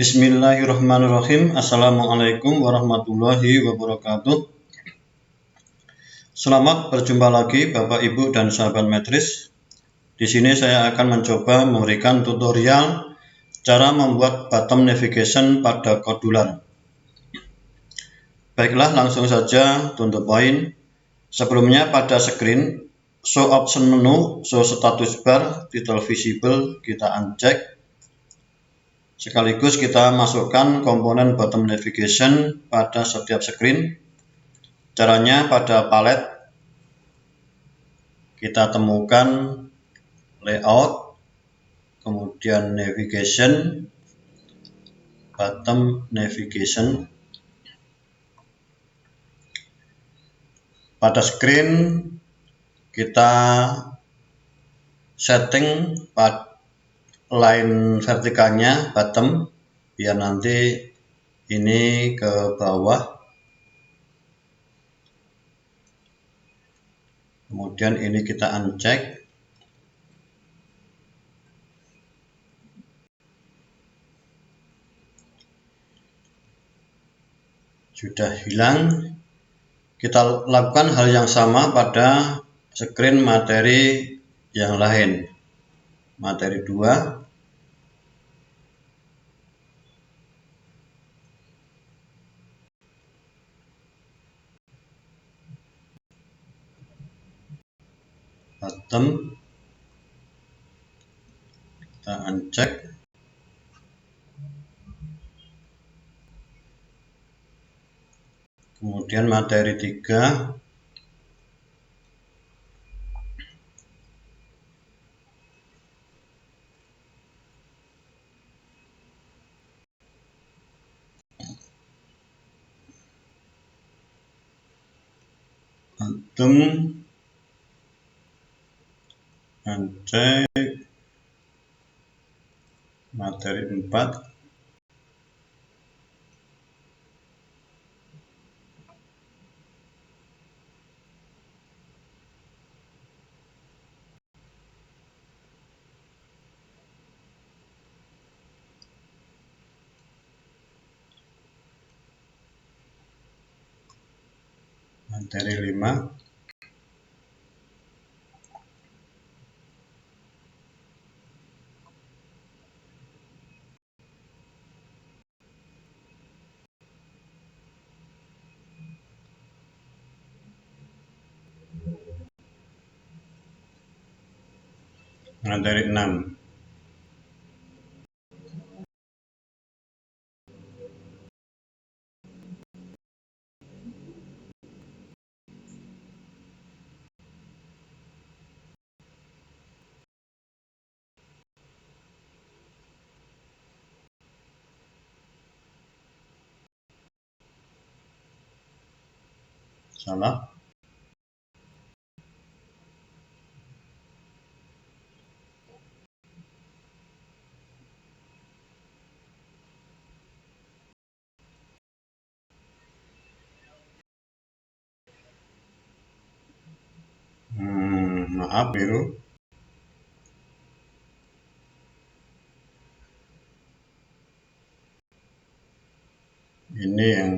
Bismillahirrahmanirrahim. Assalamualaikum warahmatullahi wabarakatuh. Selamat berjumpa lagi Bapak, Ibu, dan sahabat Matriks. Di sini saya akan mencoba memberikan tutorial cara membuat bottom navigation pada Kodular. Baiklah, langsung saja to the point. Sebelumnya pada screen show option menu, show status bar, title visible kita uncheck. Sekaligus kita masukkan komponen bottom navigation pada setiap screen. Caranya pada palet kita temukan layout, kemudian navigation, bottom navigation. Pada screen kita setting line vertikalnya bottom biar nanti ini ke bawah, kemudian ini kita uncheck. Sudah hilang. Kita lakukan hal yang sama pada screen materi yang lain. Materi 2. Bottom kita uncheck. Kemudian materi 3. Bottom uncheck. Materi 4. Materi 5. Materi 6. Salah. Maaf biru. Ini yang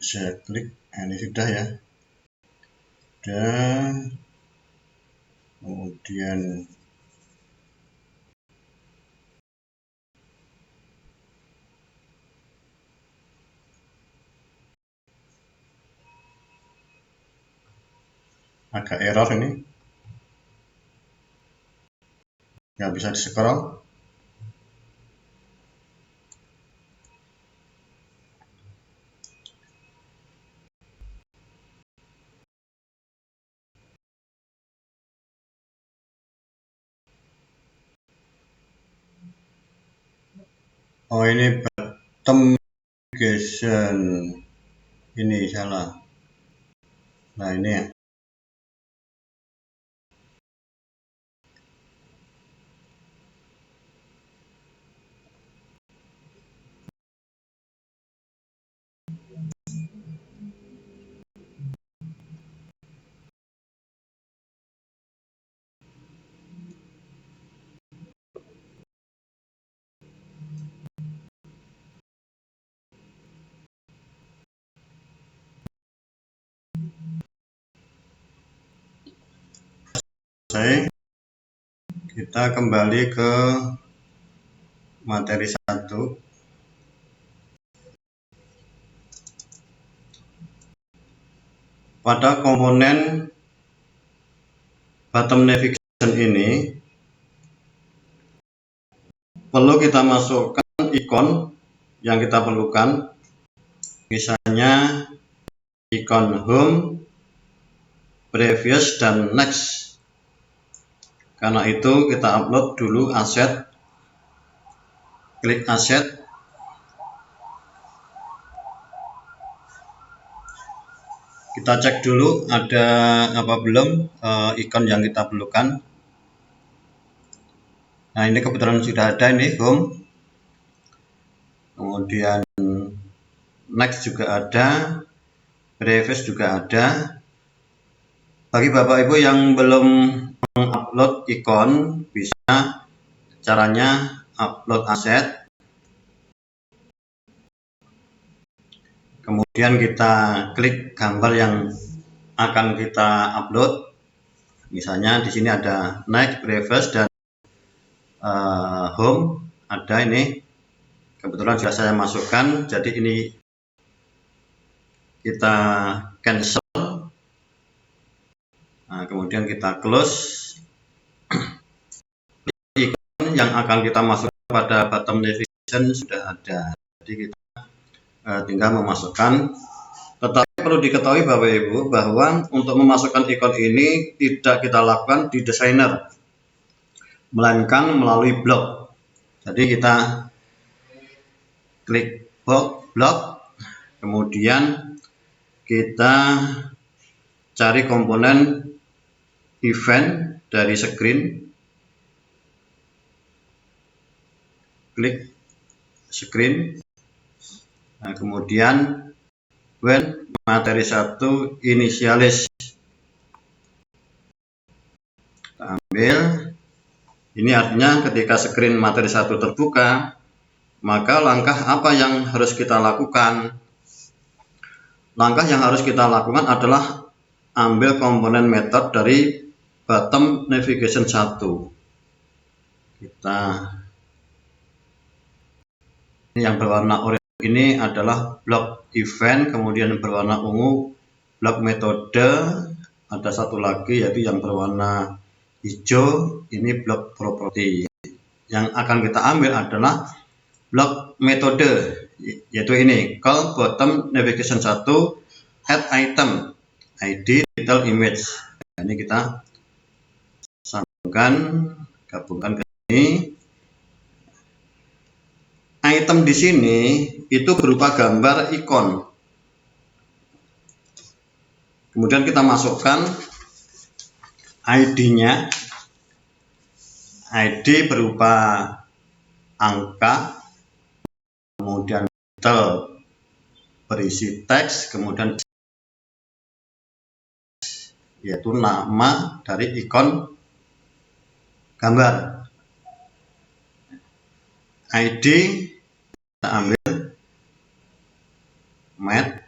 saya klik. Ini sudah ya. Dan kemudian agak error ini, nggak bisa di scroll. Oh, ini bottom navigation, ini salah. Nah, ini ya. Kita kembali ke materi 1. Pada komponen bottom navigation ini perlu kita masukkan ikon yang kita perlukan, misalnya ikon home, previous, dan next. Karena itu kita upload dulu aset, klik aset, kita cek dulu ada apa belum ikon yang kita perlukan. Nah, ini kebetulan sudah ada, ini home, kemudian next juga ada, previous juga ada. Bagi Bapak Ibu yang belum mengupload ikon, bisa caranya upload aset, kemudian kita klik gambar yang akan kita upload. Misalnya di sini ada next, previous, dan home ada. Ini kebetulan sudah saya masukkan, jadi ini kita cancel. Nah, kemudian kita close. Ikon yang akan kita masukkan pada bottom navigation sudah ada, jadi kita tinggal memasukkan. Tetapi perlu diketahui Bapak Ibu bahwa untuk memasukkan ikon ini tidak kita lakukan di designer, melainkan melalui blok. Jadi kita klik blok, kemudian kita cari komponen event dari screen, klik screen. Nah, kemudian when materi 1 initialize, kita ambil. Ini artinya ketika screen materi 1 terbuka, maka langkah apa yang harus kita lakukan? Langkah yang harus kita lakukan adalah ambil komponen method dari bottom navigation 1. Ini yang berwarna oranye ini adalah blok event, kemudian berwarna ungu blok metode, ada satu lagi yaitu yang berwarna hijau ini blok property. Yang akan kita ambil adalah blok metode, yaitu ini call bottom navigation 1 add item id title image. Nah, ini kita gabungkan ke sini. Item di sini itu berupa gambar ikon. Kemudian kita masukkan ID-nya. ID berupa angka, kemudian title berisi teks, kemudian yaitu nama dari ikon gambar. ID kita ambil mat,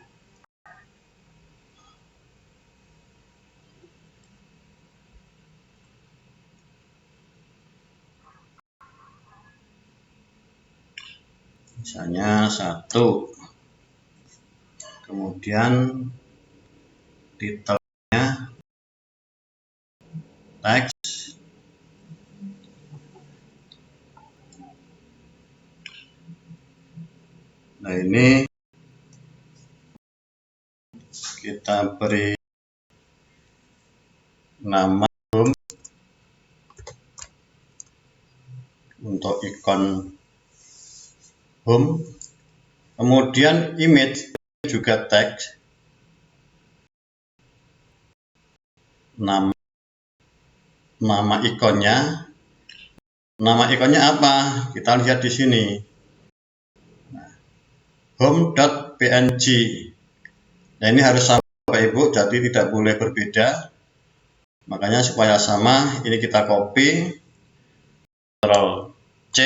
misalnya 1, kemudian titelnya teks, nah ini kita beri nama home untuk ikon home, kemudian image juga teks, nama ikonnya. Nama ikonnya apa? Kita lihat di sini. Home.png. Nah, ini harus sama Bapak Ibu, jadi tidak boleh berbeda. Makanya supaya sama, ini kita copy, Ctrl C,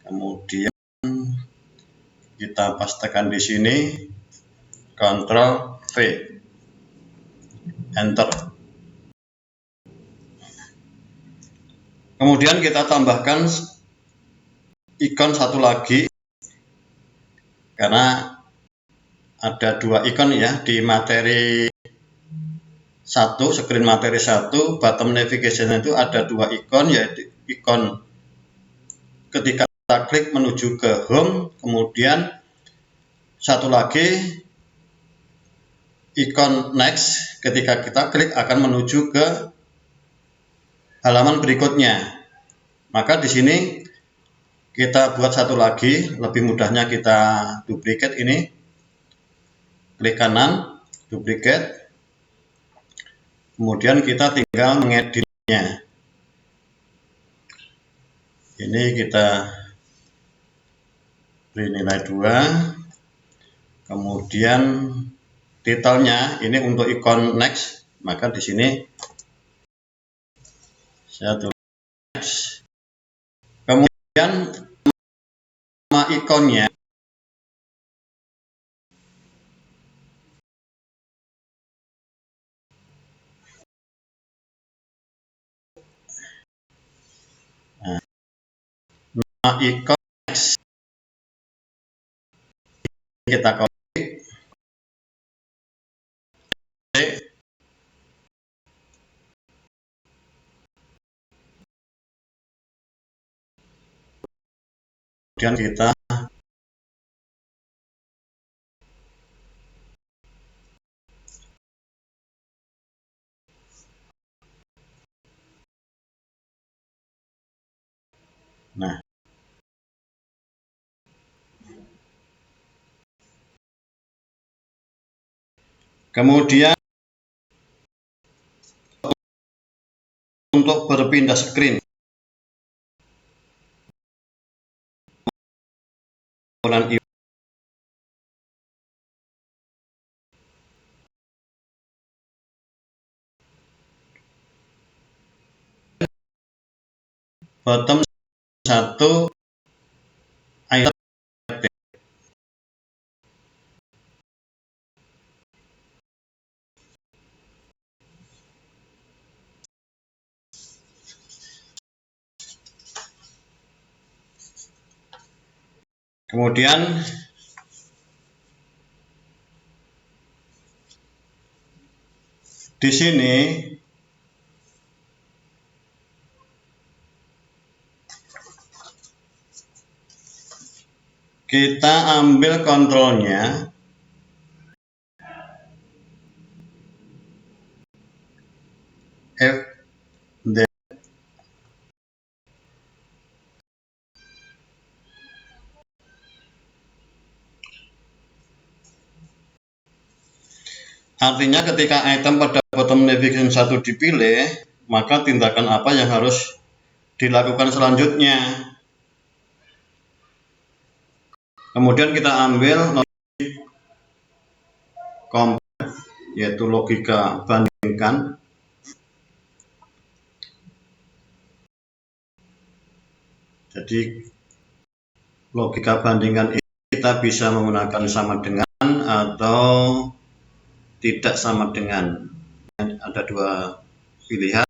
kemudian kita pastekan di sini, Ctrl V, enter. Kemudian kita tambahkan ikon satu lagi, karena ada dua ikon ya di materi 1, screen materi 1, bottom navigation itu ada dua ikon, yaitu ikon ketika kita klik menuju ke home, kemudian satu lagi ikon next ketika kita klik akan menuju ke halaman berikutnya. Maka di sini kita buat satu lagi, lebih mudahnya kita duplicate ini, klik kanan, duplicate, kemudian kita tinggal mengeditnya. Ini kita beri nilai 2, kemudian titelnya ini untuk ikon next, maka di sini saya tulis next. Kemudian nama ikonnya nama ikon next kita copy, kemudian kita kemudian untuk berpindah screen, bottom 1 item. Kemudian di sini kita ambil kontrolnya, F, D, artinya ketika item pada bottom navigation 1 dipilih, maka tindakan apa yang harus dilakukan selanjutnya. Kemudian kita ambil compare, yaitu logika bandingkan. Jadi logika bandingkan ini kita bisa menggunakan sama dengan atau tidak sama dengan. Ada dua pilihan,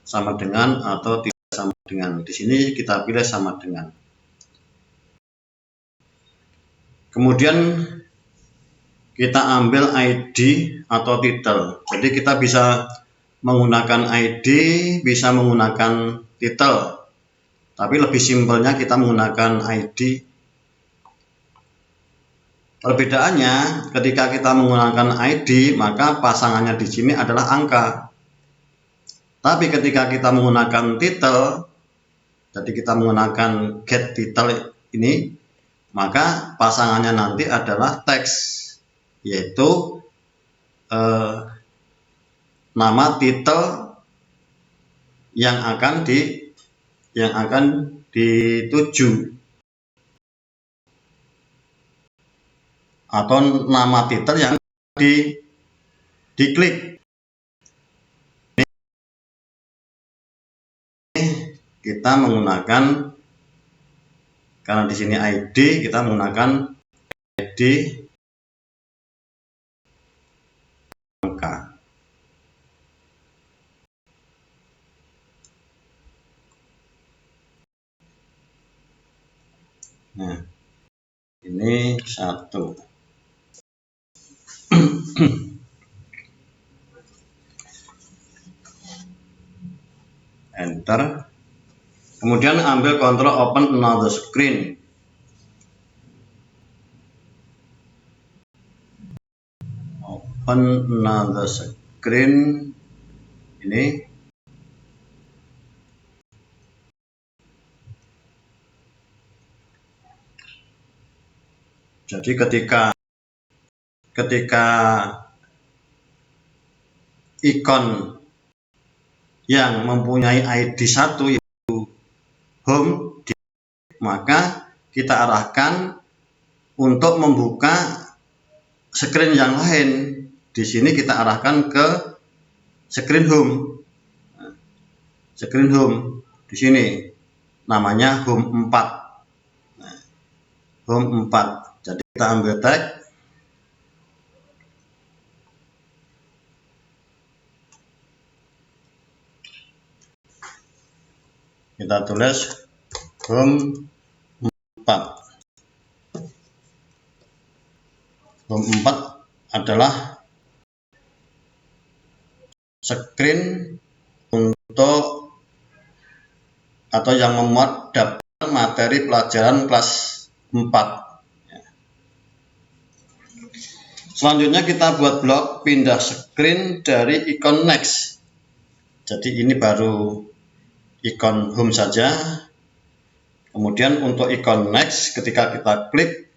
sama dengan atau tidak sama dengan. Di sini kita pilih sama dengan. Kemudian kita ambil ID atau titel. Jadi kita bisa menggunakan ID, bisa menggunakan titel. Tapi lebih simpelnya kita menggunakan ID. Perbedaannya ketika kita menggunakan ID, maka pasangannya di sini adalah angka. Tapi ketika kita menggunakan titel, jadi kita menggunakan get title ini, maka pasangannya nanti adalah teks, yaitu nama titel yang akan dituju, atau nama titel yang diklik. Kita menggunakan, karena di sini ID, kita menggunakan ID Nah, ini 1. Enter. Kemudian ambil kontrol open another screen. Open another screen. Ini. Jadi ketika ikon yang mempunyai ID 1 yaitu home, maka kita arahkan untuk membuka screen yang lain. Di sini kita arahkan ke screen home. Screen home di sini namanya home 4. Nah, home 4. Jadi kita ambil tag, kita tulis home 4. Home 4 adalah screen untuk atau yang memuat daftar materi pelajaran kelas 4. Selanjutnya kita buat blok pindah screen dari ikon next. Jadi ini baru ikon home saja. Kemudian untuk ikon next, ketika kita klik,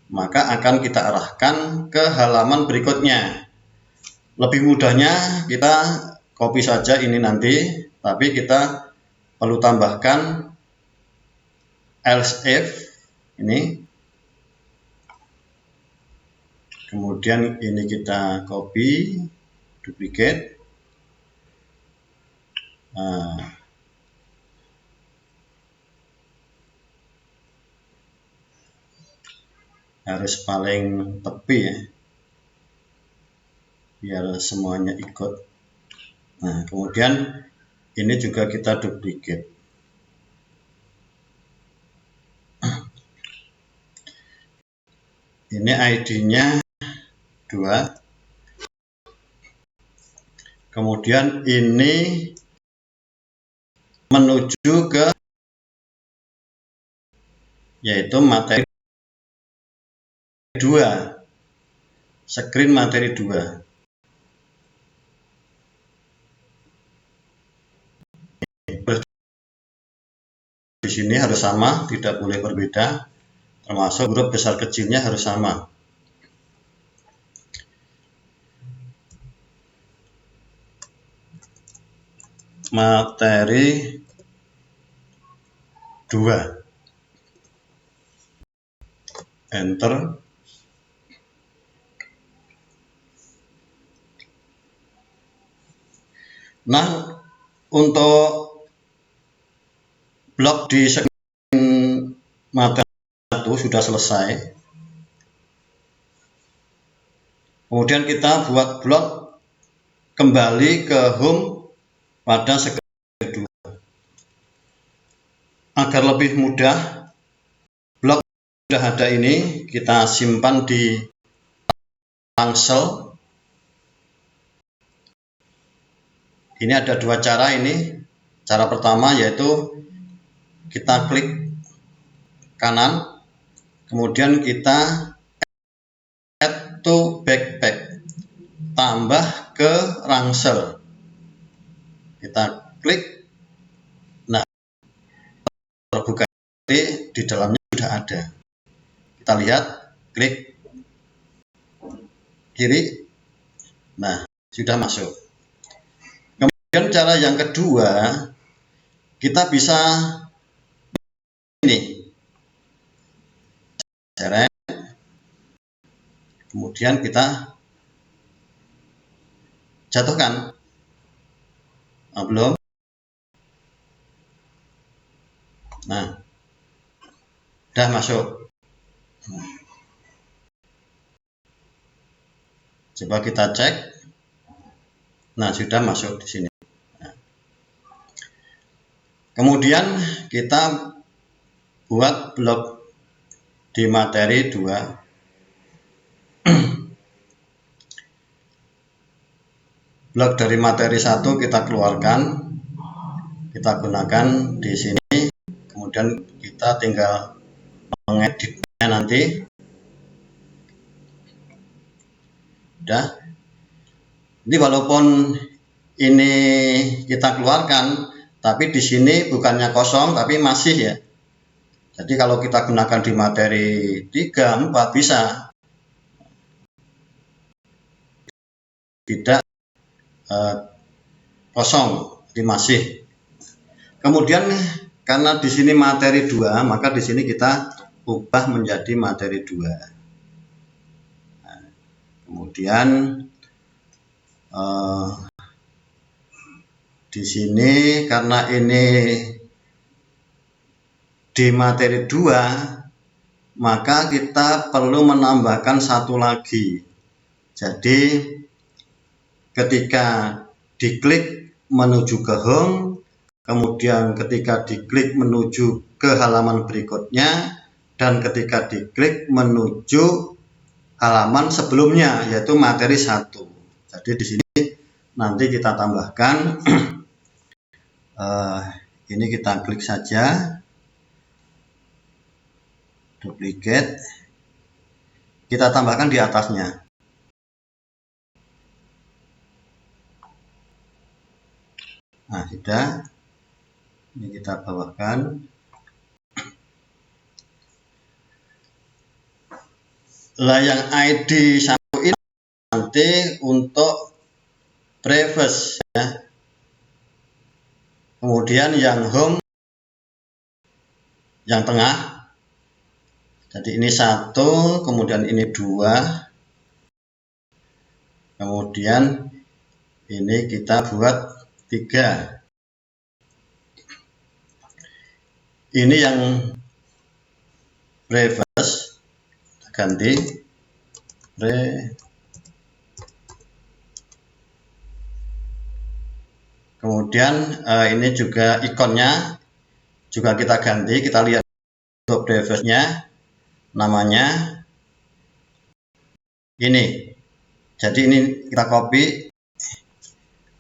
maka akan kita arahkan ke halaman berikutnya. Lebih mudahnya kita copy saja ini nanti, tapi kita perlu tambahkan else if ini. Kemudian ini kita copy, duplicate. Nah, harus paling tepi ya, biar semuanya ikut. Nah, kemudian ini juga kita duplicate. Ini ID-nya 2. Kemudian ini menuju ke yaitu materi 2, screen materi 2. Di sini harus sama, tidak boleh berbeda, termasuk huruf besar kecilnya harus sama. Materi 2. Enter. Nah, untuk blok di screen materi 1 sudah selesai. Kemudian kita buat blok kembali ke home pada screen 2. Agar lebih mudah, blok sudah ada ini kita simpan di Rangsel. Ini ada 2 cara ini. Cara pertama yaitu kita klik kanan, kemudian kita add to backpack, tambah ke Rangsel. Kita klik, nah terbuka di dalamnya sudah ada. Kita lihat, klik kiri, nah sudah masuk. Kemudian cara yang kedua, kita bisa ini, seret, kemudian kita jatuhkan. Nah, belum. Nah, sudah masuk. Coba kita cek. Nah, sudah masuk di sini. Nah. Kemudian kita buat blok di materi 2. Blok dari materi 1 kita keluarkan, kita gunakan di sini, kemudian kita tinggal mengeditnya nanti. Udah. Jadi walaupun ini kita keluarkan, tapi di sini bukannya kosong tapi masih ya. Jadi kalau kita gunakan di materi 3, 4 bisa. Tidak kosong, jadi masih. Kemudian karena di sini materi 2, maka di sini kita ubah menjadi materi 2. Nah, kemudian di sini karena ini di materi 2, maka kita perlu menambahkan satu lagi. Jadi ketika diklik menuju ke home, kemudian ketika diklik menuju ke halaman berikutnya, dan ketika diklik menuju halaman sebelumnya, yaitu materi 1. Jadi di sini nanti kita tambahkan ini kita klik saja, duplicate, kita tambahkan di atasnya. Nah, sudah. Ini kita bawakan. Lah yang ID 1 ini nanti untuk previous ya. Kemudian yang home yang tengah. Jadi ini 1, kemudian ini 2. Kemudian ini kita buat 3. Ini yang previous, ganti kemudian ini juga ikonnya juga kita ganti. Kita lihat untuk previousnya, namanya ini. Jadi ini kita copy,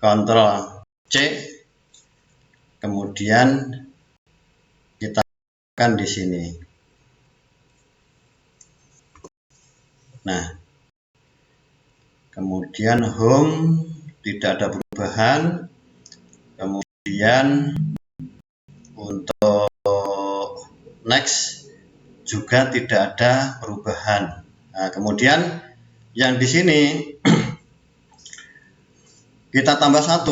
Ctrl C, kemudian kita akan di sini. Nah, kemudian home tidak ada perubahan. Kemudian untuk next juga tidak ada perubahan. Nah, kemudian yang di sini kita tambah 1,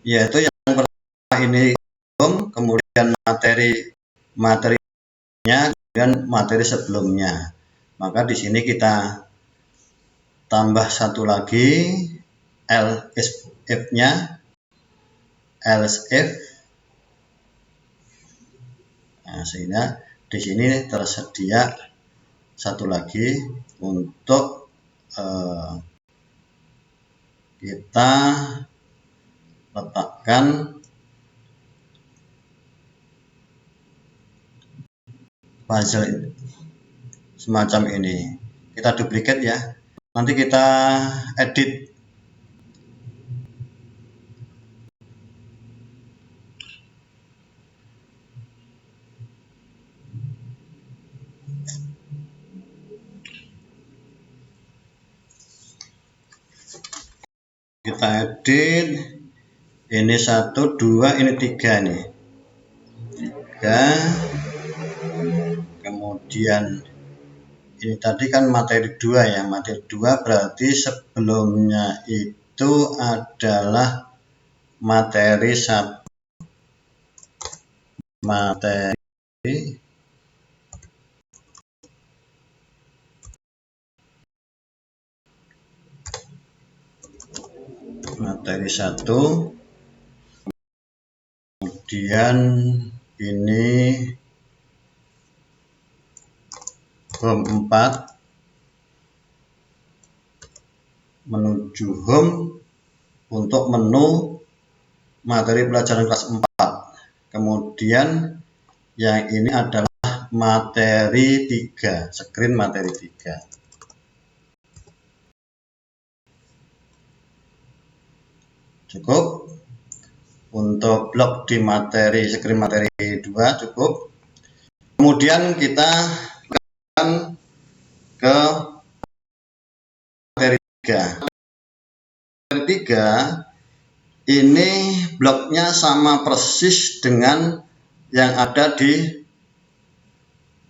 yaitu yang pertama ini home, kemudian materinya, kemudian materi sebelumnya. Maka di sini kita tambah 1 lagi, else if-nya, else if. Nah, sehingga di sini tersedia 1 lagi untuk kita letakkan puzzle semacam ini. Kita duplicate ya. Nanti kita edit. Kita edit. Ini 1, 2, ini 3 nih. 3. Kemudian ini tadi kan materi 2 ya. Materi 2 berarti sebelumnya itu adalah materi 1. Materi 1, kemudian ini home 4 menuju home untuk menu materi pelajaran kelas 4. Kemudian yang ini adalah materi 3, screen materi 3. Cukup. Untuk blok di materi screen materi 2 cukup. Kemudian kita akan ke materi 3. Materi 3 ini bloknya sama persis dengan yang ada di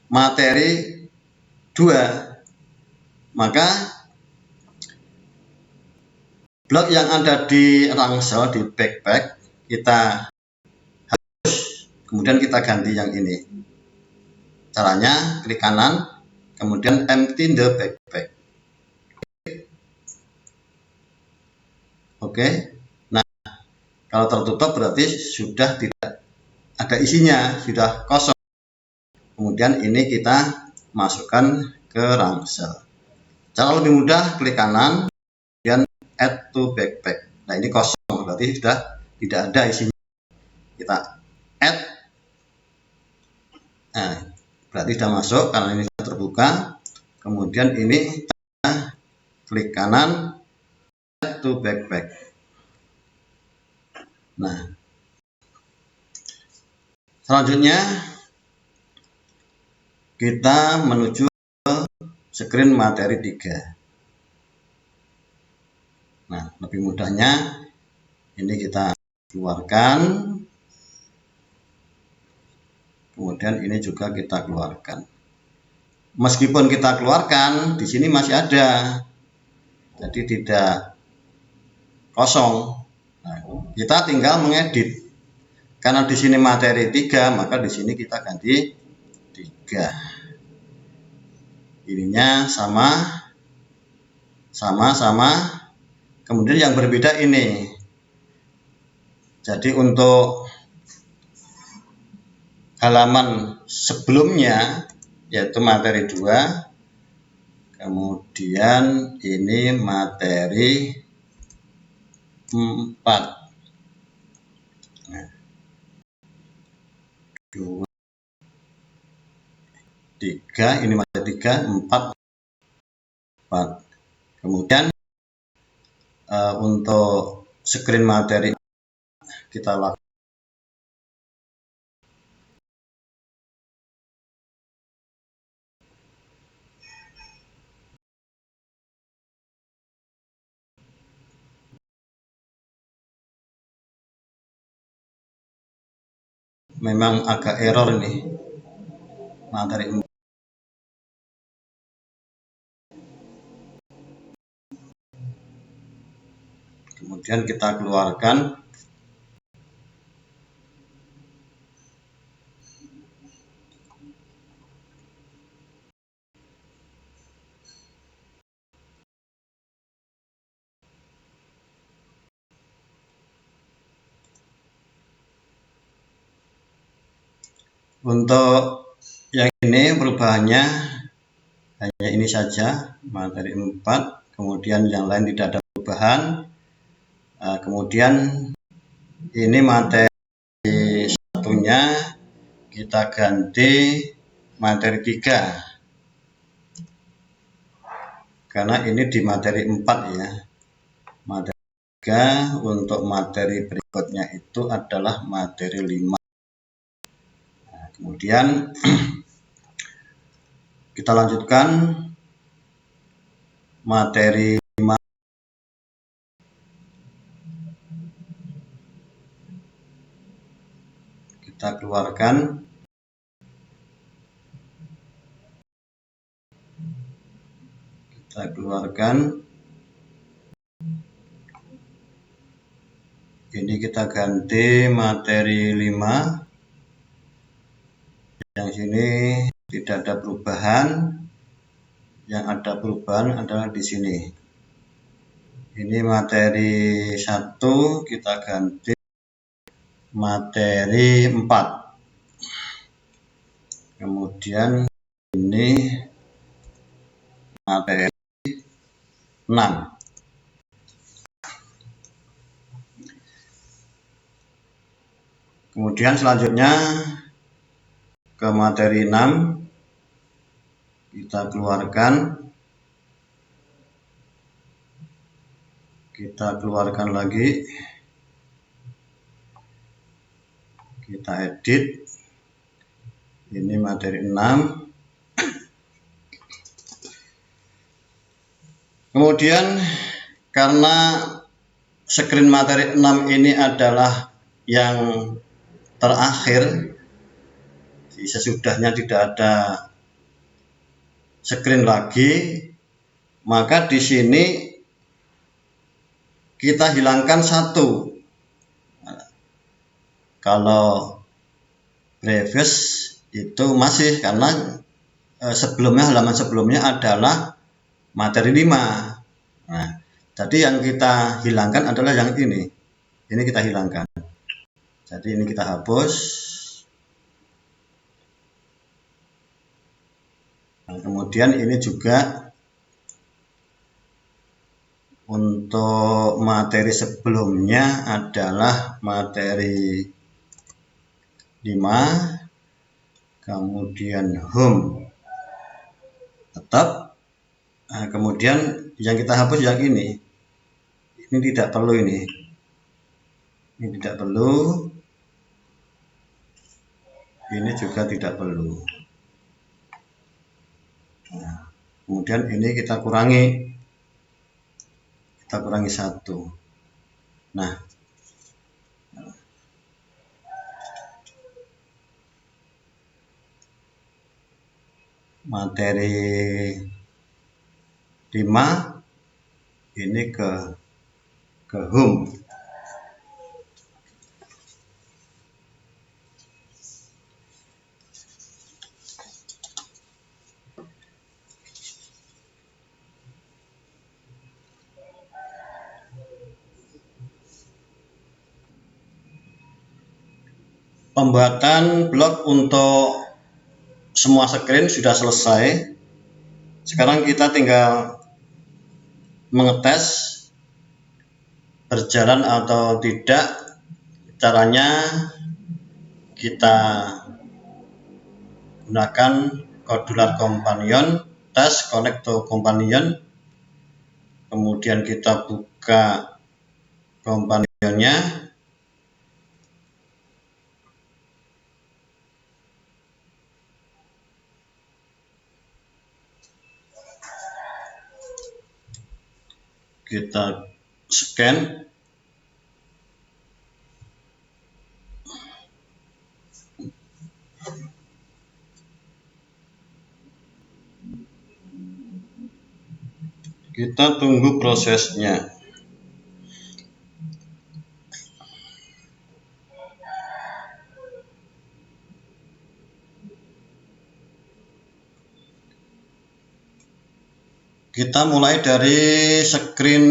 materi 2. Maka blok yang ada di rangsel, di backpack, kita hapus, kemudian kita ganti yang ini. Caranya klik kanan, kemudian empty the backpack. Oke. Nah, kalau tertutup berarti sudah tidak ada isinya, sudah kosong. Kemudian ini kita masukkan ke rangsel. Cara lebih mudah, klik kanan, kemudian add to backpack. Nah, ini kosong, berarti sudah tidak ada isinya. Kita add. Nah, berarti sudah masuk karena ini sudah terbuka. Kemudian ini kita klik kanan, add to backpack. Nah, selanjutnya kita menuju ke screen materi 3. Nah, lebih mudahnya ini kita keluarkan, kemudian ini juga kita keluarkan. Meskipun kita keluarkan, di sini masih ada, jadi tidak kosong. Nah, kita tinggal mengedit. Karena di sini materi 3, maka di sini kita ganti 3. Ininya sama. Kemudian yang berbeda ini. Jadi untuk halaman sebelumnya, yaitu materi 2, kemudian ini materi 4. Nah, 2, 3, ini materi 3, 4. Kemudian untuk screen materi kita lakukan. Memang agak error ini materi 4. Kemudian kita keluarkan. Untuk yang ini perubahannya hanya ini saja, materi 4, kemudian yang lain tidak ada perubahan. Kemudian ini materi satunya kita ganti materi 3, karena ini di materi 4 ya. Materi 3, untuk materi berikutnya itu adalah materi 5. Nah, kemudian kita lanjutkan materi 5. Kita keluarkan. Ini kita ganti materi 5. Yang sini tidak ada perubahan. Yang ada perubahan adalah di sini. Ini materi 1, kita ganti materi 4. Kemudian ini materi 6. Kemudian selanjutnya ke materi 6 kita keluarkan lagi, kita edit. Ini materi 6. Kemudian karena screen materi 6 ini adalah yang terakhir, sesudahnya tidak ada screen lagi, maka di sini kita hilangkan 1. Kalau previous itu masih, karena halaman sebelumnya adalah materi 5. Nah, jadi yang kita hilangkan adalah yang ini. Ini kita hilangkan. Jadi ini kita hapus. Nah, kemudian ini juga untuk materi sebelumnya adalah materi 5, kemudian home tetap. Nah, kemudian yang kita hapus yang ini tidak perlu, ini tidak perlu, ini juga tidak perlu. Nah, kemudian ini kita kurangi 1. Nah, materi 5 ini ke home. Pembuatan blog untuk semua screen sudah selesai. Sekarang kita tinggal mengetes berjalan atau tidak. Caranya kita gunakan Codular Companion, tes connect to companion. Kemudian kita buka companionnya. Kita scan. Kita tunggu prosesnya. Kita mulai dari screen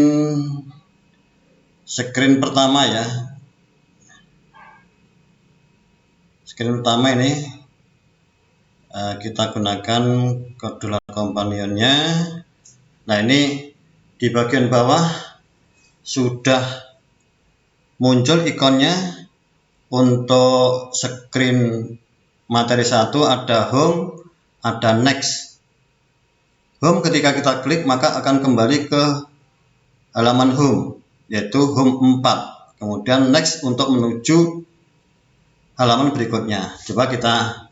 pertama ya. Screen pertama ini kita gunakan Codular Companion-nya. Nah, ini di bagian bawah sudah muncul ikonnya. Untuk screen materi 1 ada home, ada next. Home ketika kita klik maka akan kembali ke halaman home, yaitu home 4. Kemudian next untuk menuju halaman berikutnya. Coba kita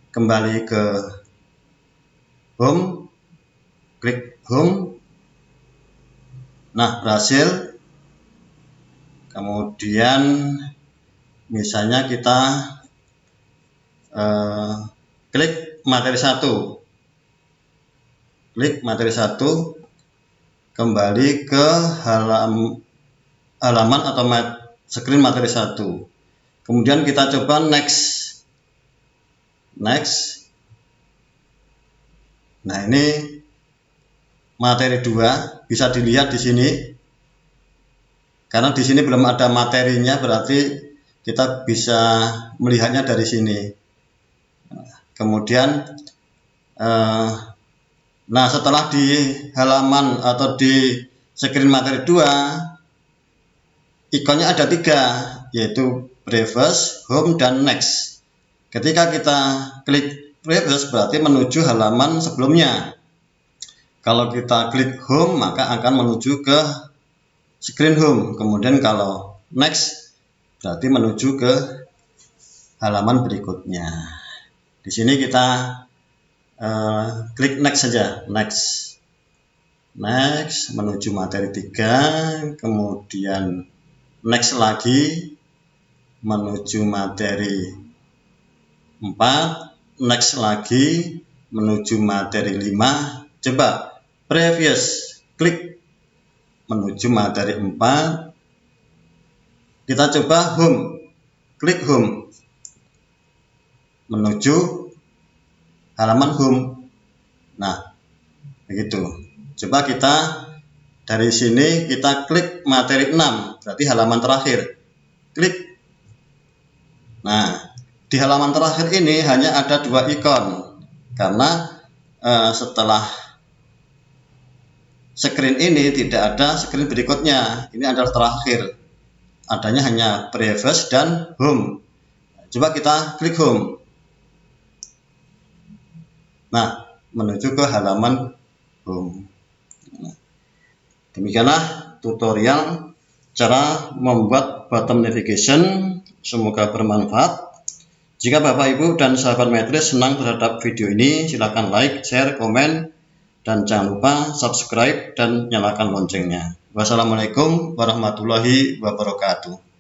kembali ke home, klik home. Nah, berhasil. Kemudian misalnya kita klik materi 1. Klik materi 1, kembali ke halaman atau screen materi 1. Kemudian kita coba next. Nah, ini materi 2 bisa dilihat di sini. Karena di sini belum ada materinya, berarti kita bisa melihatnya dari sini. Kemudian nah, setelah di halaman atau di screen materi 2, ikonnya ada 3, yaitu previous, home, dan next. Ketika kita klik previous berarti menuju halaman sebelumnya. Kalau kita klik home maka akan menuju ke screen home. Kemudian kalau next berarti menuju ke halaman berikutnya. Di sini kita klik next saja, next menuju materi 3, kemudian next lagi menuju materi 4, next lagi menuju materi 5. Coba previous, klik menuju materi 4. Kita coba home, klik home menuju halaman home. Nah, begitu. Coba kita dari sini kita klik materi 6, berarti halaman terakhir. Klik. Nah, di halaman terakhir ini hanya ada 2 ikon karena setelah screen ini tidak ada screen berikutnya. Ini adalah terakhir. Adanya hanya previous dan home. Coba kita klik home. Nah, menuju ke halaman home. Demikianlah tutorial cara membuat bottom navigation. Semoga bermanfaat. Jika Bapak Ibu dan sahabat Matriks senang terhadap video ini, silakan like, share, komen, dan jangan lupa subscribe dan nyalakan loncengnya. Wassalamualaikum warahmatullahi wabarakatuh.